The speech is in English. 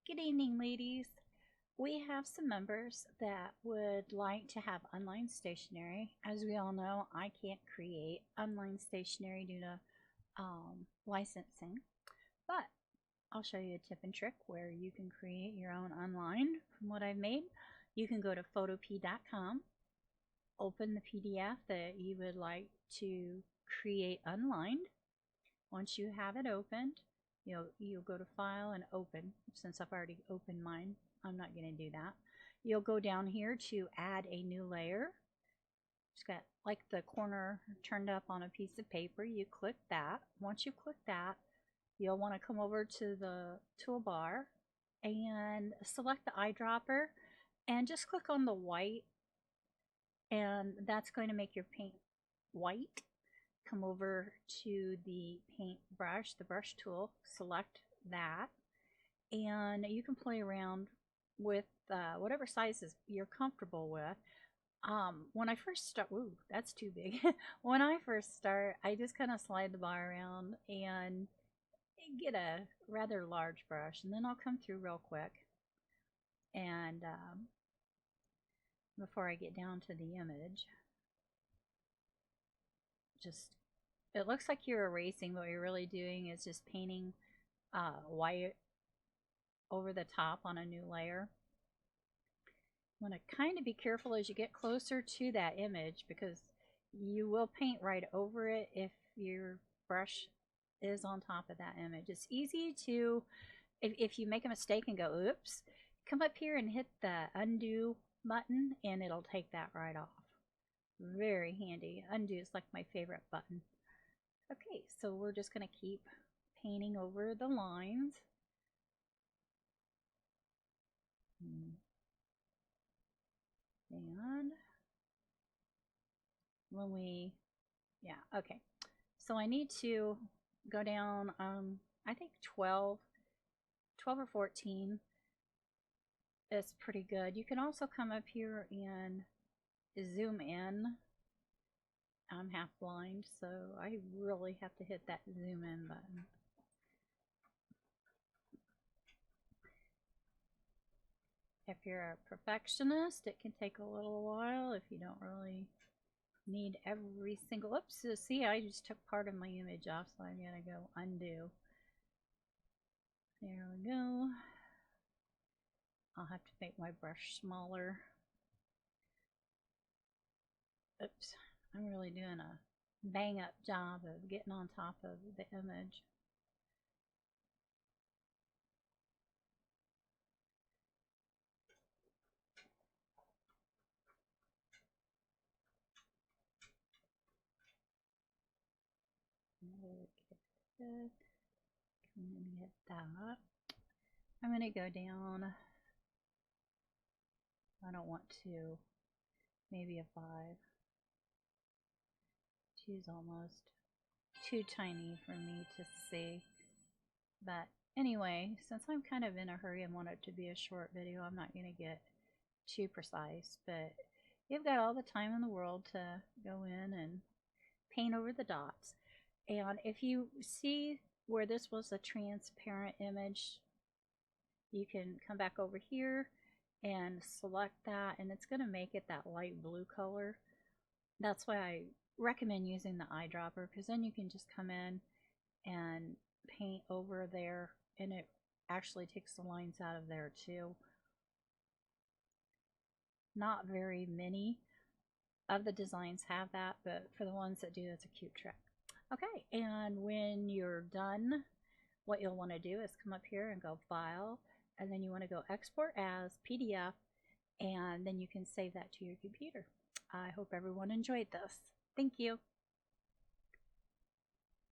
Good evening, ladies. We have some members that would like to have online stationery. As we all know, I can't create online stationery due to licensing, but I'll show you a tip and trick where you can create your own online from what I've made. You can go to photop.com, open the PDF that you would like to create online. Once you have it opened, you'll go to File and Open. Since I've already opened mine, I'm not going to do that. You'll go down here to add a new layer. It's got like the corner turned up on a piece of paper. You click that. Once you click that, you'll want to come over to the toolbar and select the eyedropper and just click on the white, and that's going to make your paint white. Come over to the paint brush, the brush tool, select that, and you can play around with whatever sizes you're comfortable with. When I first start, ooh, that's too big. When I first start, I just kind of slide the bar around and get a rather large brush, and then I'll come through real quick. And before I get down to the image, it looks like you're erasing, but what you're really doing is just painting white over the top on a new layer. You want to kind of be careful as you get closer to that image, because you will paint right over it if your brush is on top of that image. It's easy to, if you make a mistake and go, oops, come up here and hit the undo button and it'll take that right off. Very handy. Undo is like my favorite button. Okay, so we're just going to keep painting over the lines. And when we, okay. So I need to go down, I think 12 or 14 is pretty good. You can also come up here and zoom in. I'm half blind, so I really have to hit that zoom in button. If you're a perfectionist, it can take a little while if you don't really need every single, oops, so see, I just took part of my image off, so I'm gonna go undo. There we go. I'll have to make my brush smaller. Oops, I'm really doing a bang up job of getting on top of the image. Good. Come and get that. I'm going to go down. I don't want to. Maybe a 5. 2's almost too tiny for me to see. But anyway, since I'm kind of in a hurry and want it to be a short video, I'm not going to get too precise. But you've got all the time in the world to go in and paint over the dots. And if you see where this was a transparent image, you can come back over here and select that, and it's going to make it that light blue color. That's why I recommend using the eyedropper, because then you can just come in and paint over there, and it actually takes the lines out of there too. Not very many of the designs have that, but for the ones that do, it's a cute trick. Okay, and when you're done, what you'll want to do is come up here and go File, and then you want to go Export as PDF, and then you can save that to your computer. I hope everyone enjoyed this. Thank you.